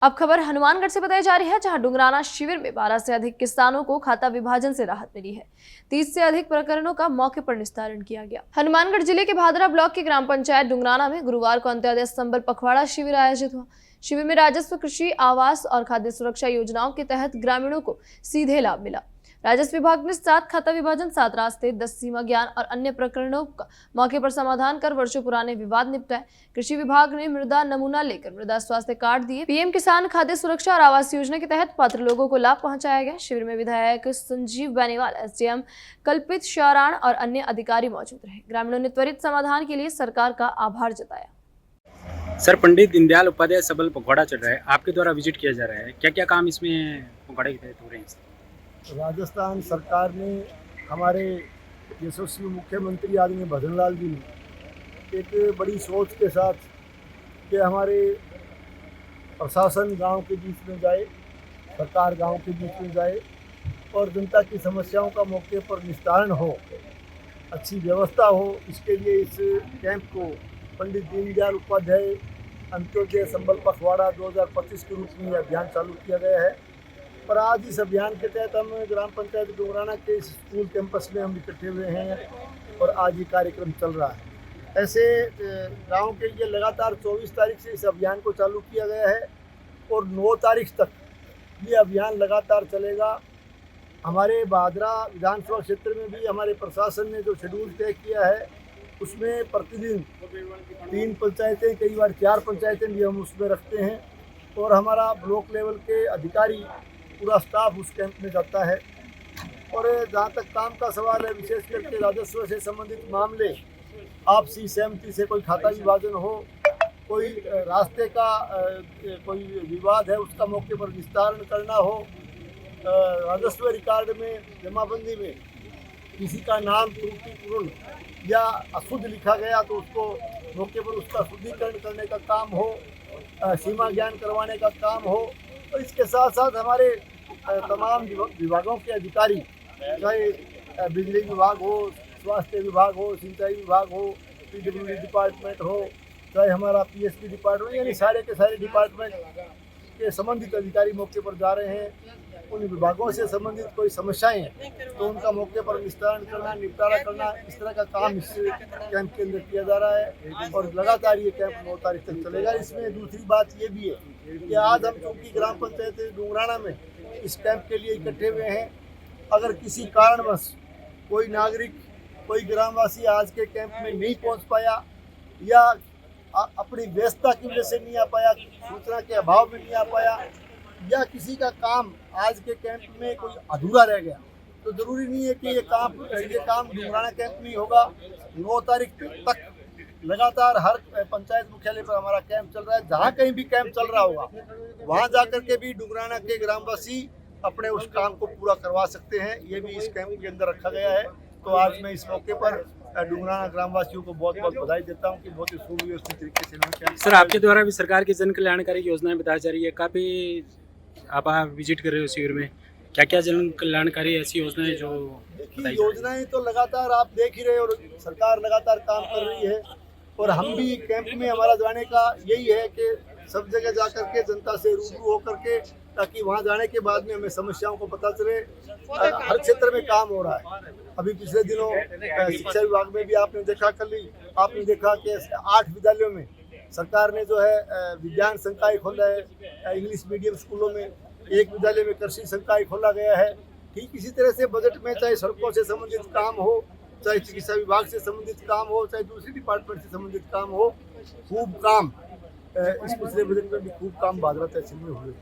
अब खबर हनुमानगढ़ से बताई जा रही है, जहां डुंगराना शिविर में 12 से अधिक किसानों को खाता विभाजन से राहत मिली है। 30 से अधिक प्रकरणों का मौके पर निस्तारण किया गया। हनुमानगढ़ जिले के भादरा ब्लॉक की ग्राम पंचायत डुंगराना में गुरुवार को अंत्योदय संबल पखवाड़ा शिविर आयोजित हुआ। शिविर में राजस्व, कृषि, आवास और खाद्य सुरक्षा योजनाओं के तहत ग्रामीणों को सीधे लाभ मिला। राजस्व विभाग ने 7 खाता विभाजन, 7 रास्ते, 10 सीमा ज्ञान और अन्य प्रकरणों का मौके पर समाधान कर वर्षों पुराने विवाद निपटाए। कृषि विभाग ने मृदा नमूना लेकर मृदा स्वास्थ्य कार्ड दिए। पीएम किसान खाद्य सुरक्षा और आवास योजना के तहत पात्र लोगों को लाभ पहुंचाया गया। शिविर में विधायक संजीव बेनीवाल, एसडीएम कल्पित शाराण और अन्य अधिकारी मौजूद रहे। ग्रामीणों ने त्वरित समाधान के लिए सरकार का आभार जताया। सर, पंडित दीनदयाल उपाध्याय सबल पखवाड़ा चल रहा है, आपके द्वारा विजिट किया जा रहा है, क्या क्या काम इसमें पखवाड़े के तहत हो रहे हैं? राजस्थान सरकार ने, हमारे यशस्वी मुख्यमंत्री आदरणीय भजनलाल जी ने एक बड़ी सोच के साथ कि हमारे प्रशासन गांव के बीच में जाए, सरकार गांव के बीच में जाए और जनता की समस्याओं का मौके पर निस्तारण हो, अच्छी व्यवस्था हो, इसके लिए इस कैंप को पंडित दीनदयाल उपाध्याय अंत्योदय संबल पखवाड़ा 2025 के रूप में अभियान चालू किया गया है। और आज इस अभियान के तहत हम ग्राम पंचायत डुंगराना के इस स्कूल कैंपस में हम इकट्ठे हुए हैं और आज ये कार्यक्रम चल रहा है। ऐसे गांव के लिए लगातार 24 तारीख से इस अभियान को चालू किया गया है और 9 तारीख तक ये अभियान लगातार चलेगा। हमारे भादरा विधानसभा क्षेत्र में भी हमारे प्रशासन ने जो शेड्यूल तय किया है उसमें प्रतिदिन 3 पंचायतें, कई बार 4 पंचायतें भी हम उसमें रखते हैं और हमारा ब्लॉक लेवल के अधिकारी, पूरा स्टाफ उस कैंप में जाता है। और जहाँ तक काम का सवाल है, विशेष करके राजस्व से संबंधित मामले, आपसी सहमति से कोई खाता विभाजन हो, कोई रास्ते का कोई विवाद है, उसका मौके पर निस्तारण करना हो, राजस्व रिकॉर्ड में, जमाबंदी में किसी का नाम त्रुटिपूर्ण या अशुद्ध लिखा गया तो उसको मौके पर उसका शुद्धिकरण करने का काम हो, सीमा ज्ञान करवाने का काम हो। और इसके साथ साथ हमारे तमाम विभागों के अधिकारी, चाहे बिजली विभाग हो, स्वास्थ्य विभाग हो, सिंचाई विभाग हो, पीडब्ल्यूडी डिपार्टमेंट हो, चाहे हमारा पीएसपी डिपार्टमेंट, यानी सारे के सारे डिपार्टमेंट के संबंधित अधिकारी मौके पर जा रहे हैं। उन विभागों से संबंधित कोई समस्याएं हैं तो उनका मौके पर निस्तारण करना, निपटारा करना, इस तरह का काम इस कैंप के अंदर किया जा रहा है और लगातार ये कैंप 9 तारीख तक चलेगा। इसमें दूसरी बात ये भी है कि आज हम चूँकि ग्राम पंचायत डुंगराना में इस कैंप के लिए इकट्ठे हुए हैं, अगर किसी कारणवश कोई नागरिक, कोई ग्रामवासी आज के कैंप में नहीं पहुँच पाया या अपनी व्यस्तता की वजह से नहीं आ पाया, सूचना के अभाव में नहीं आ पाया या किसी का काम आज के कैंप में कोई अधूरा रह गया, तो ज़रूरी नहीं है कि ये काम डुंगराना कैंप में ही होगा। 9 तारीख तक लगातार हर पंचायत मुख्यालय पर हमारा कैंप चल रहा है। जहाँ कहीं भी कैंप चल रहा होगा वहाँ जाकर के भी डुंगराना के ग्रामवासी अपने उस काम को पूरा करवा सकते हैं। ये भी इस कैंप के अंदर रखा गया है। तो आज मैं इस मौके पर डुंगराना ग्रामवासियों को बहुत बहुत बधाई देता हूँ कि बहुत ही सुव्यवस्थित तरीके से इन्होंने। सर, आपके द्वारा भी सरकार की जन कल्याणकारी योजनाएं बताई जा रही है, काफ़ी आप विजिट कर रहे हो शिविर में, क्या क्या जन कल्याणकारी ऐसी योजनाएं जो देखिए, योजनाएं तो लगातार आप देख ही रहे हो, सरकार लगातार काम कर रही है और हम भी कैंप में, हमारा जाने का यही है कि सब जगह जा करके जनता से रूबरू होकर के, ताकि वहाँ जाने के बाद में हमें समस्याओं को पता चले। हर क्षेत्र में काम हो रहा है। अभी पिछले दिनों शिक्षा विभाग में भी आपने देखा, कल आपने देखा कि 8 विद्यालयों में सरकार ने जो है विज्ञान संकाय खोला है, इंग्लिश मीडियम स्कूलों में, एक विद्यालय में कृषि संकाय खोला गया है। ठीक इसी तरह से बजट में चाहे सड़कों से संबंधित काम हो, चाहे चिकित्सा विभाग से संबंधित काम हो, चाहे दूसरी डिपार्टमेंट से संबंधित काम हो, खूब काम इस पिछले बजट में भी खूब काम भादरा तहसील में हुए।